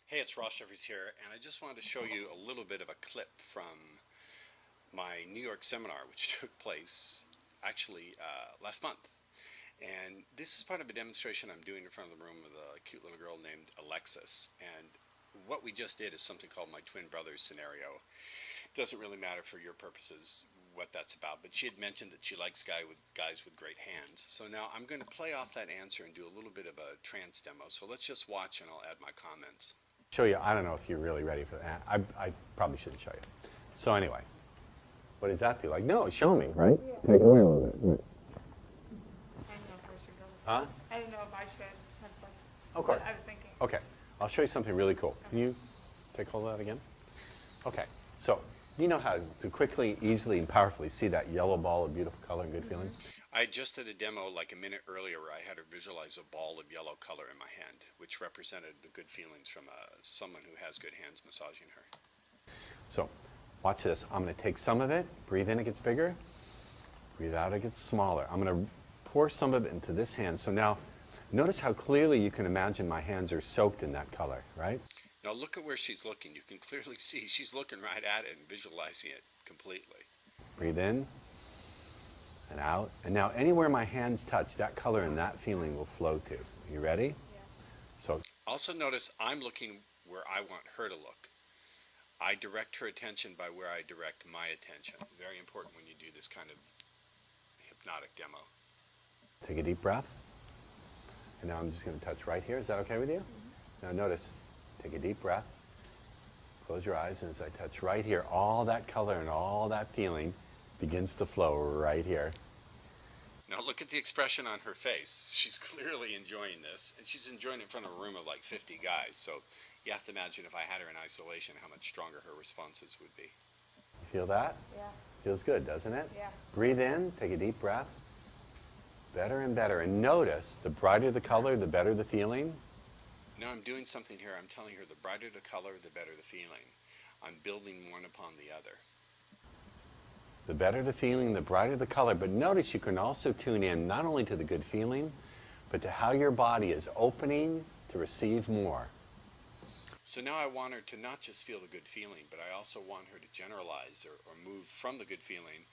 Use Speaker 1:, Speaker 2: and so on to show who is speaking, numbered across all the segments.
Speaker 1: Hey, it's Ross Jeffrys here, and I just wanted to show you a little bit of a clip from my New York seminar, which took place actually last month. And this is part of a demonstration I'm doing in front of the room with a cute little girl named Alexis. And what we just did is something called my twin brothers scenario. It doesn't really matter for your purposes what that's about, but she had mentioned that she likes guys with great hands. So now I'm going to play off that answer and do a little bit of a trance demo. So let's just watch and I'll add my comments.
Speaker 2: Show you. I don't know if you're really ready for that. I probably shouldn't show you. So anyway, what does that do? Like, no, show me, right?
Speaker 3: Yeah.
Speaker 2: Take it away a little bit. Right.
Speaker 3: I don't know if I should go.
Speaker 2: Huh?
Speaker 3: I don't know if I should. I was like,
Speaker 2: Of course.
Speaker 3: I was thinking.
Speaker 2: Okay, I'll show you something really cool. Can you take hold of that again? Okay, so you know how to quickly, easily, and powerfully see that yellow ball of beautiful color and good feeling?
Speaker 1: I just did a demo like a minute earlier where I had her visualize a ball of yellow color in my hand, which represented the good feelings from someone who has good hands massaging her.
Speaker 2: So, watch this. I'm going to take some of it, breathe in, it gets bigger, breathe out, it gets smaller. I'm going to pour some of it into this hand. So now, notice how clearly you can imagine my hands are soaked in that color, right?
Speaker 1: Now look at where she's looking. You can clearly see she's looking right at it and visualizing it completely.
Speaker 2: Breathe in and out. And now anywhere my hands touch, that color and that feeling will flow to. You ready?
Speaker 3: Yeah.
Speaker 2: So
Speaker 1: Also notice I'm looking where I want her to look. I direct her attention by where I direct my attention. Very important when you do this kind of hypnotic demo.
Speaker 2: take a deep breath. And now I'm just going to touch right here. Is that okay with you? Now notice, take a deep breath. Close your eyes, and as I touch right here, all that color and all that feeling begins to flow right here.
Speaker 1: Now look at the expression on her face. She's clearly enjoying this, and she's enjoying it in front of a room of like 50 guys. So you have to imagine if I had her in isolation, how much stronger her responses would be.
Speaker 2: You feel that?
Speaker 3: Yeah.
Speaker 2: Feels good, doesn't it?
Speaker 3: Yeah.
Speaker 2: Breathe in, take a deep breath. Better and better. And notice, the brighter the color, the better the feeling.
Speaker 1: Now I'm doing something here. I'm telling her the brighter the color, the better the feeling. I'm building one upon the other.
Speaker 2: The better the feeling, the brighter the color. But notice you can also tune in not only to the good feeling, but to how your body is opening to receive more.
Speaker 1: So now I want her to not just feel the good feeling, but I also want her to generalize or move from the good feeling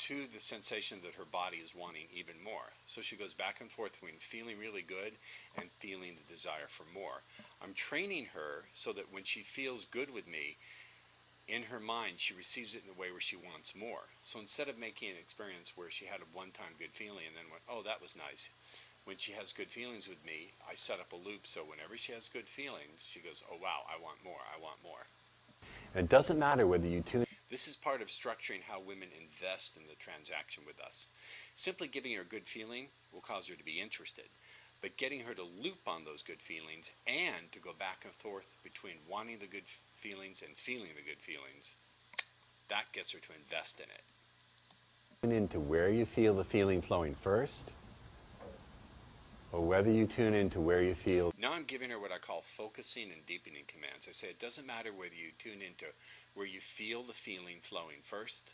Speaker 1: to the sensation that her body is wanting even more. So she goes back and forth between feeling really good and feeling the desire for more. I'm training her so that when she feels good with me, in her mind, she receives it in a way where she wants more. So instead of making an experience where she had a one-time good feeling and then went, oh, that was nice. When she has good feelings with me, I set up a loop so whenever she has good feelings, she goes, oh, wow, I want more, I want more.
Speaker 2: And it doesn't matter whether you tune.
Speaker 1: This is part of structuring how women invest in the transaction with us. Simply giving her a good feeling will cause her to be interested. But getting her to loop on those good feelings and to go back and forth between wanting the good feelings and feeling the good feelings, that gets her to invest in it.
Speaker 2: Tune into where you feel the feeling flowing first, or whether you tune into where you feel.
Speaker 1: Now I'm giving her what I call focusing and deepening commands. I say it doesn't matter whether you tune into where you feel the feeling flowing first.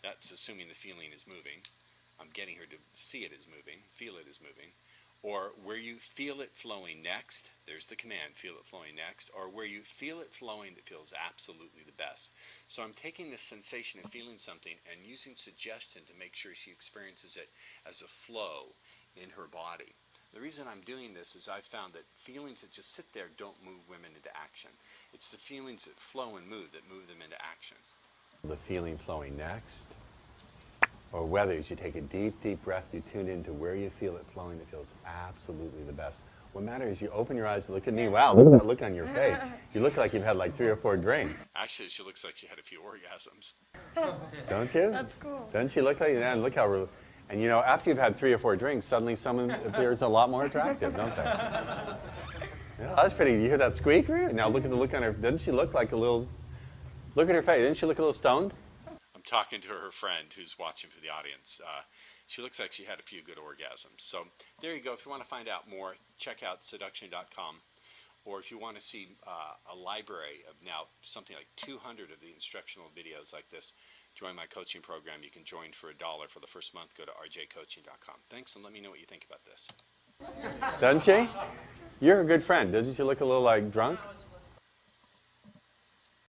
Speaker 1: That's assuming the feeling is moving. I'm getting her to see it as moving, feel it as moving. Or where you feel it flowing next, there's the command, feel it flowing next. Or where you feel it flowing that feels absolutely the best. So I'm taking this sensation of feeling something and using suggestion to make sure she experiences it as a flow in her body. The reason I'm doing this is I've found that feelings that just sit there don't move women into action. It's the feelings that flow and move that move them into action.
Speaker 2: The feeling flowing next, or whether as you take a deep, deep breath, you tune into where you feel it flowing, it feels absolutely the best. What matters is you open your eyes and look at me. Wow, look at that look on your face. You look like you've had like 3 or 4 drinks.
Speaker 1: Actually, she looks like she had a few orgasms.
Speaker 2: Don't you?
Speaker 3: That's cool.
Speaker 2: Doesn't she look like that? And look how, and you know, after you've had 3 or 4 drinks, suddenly someone appears a lot more attractive, don't they? Yeah, that's pretty. You hear that squeak? Now look at the look on her. Doesn't she look like a little, look at her face. Didn't she look a little stoned?
Speaker 1: I'm talking to her friend who's watching for the audience. She looks like she had a few good orgasms. So there you go. If you want to find out more, check out seduction.com. Or if you want to see a library of now something like 200 of the instructional videos like this, join my coaching program. You can join for $1 for the first month. Go to rjcoaching.com. Thanks, and let me know what you think about this.
Speaker 2: Doesn't she? You're a good friend. Doesn't she look a little like drunk?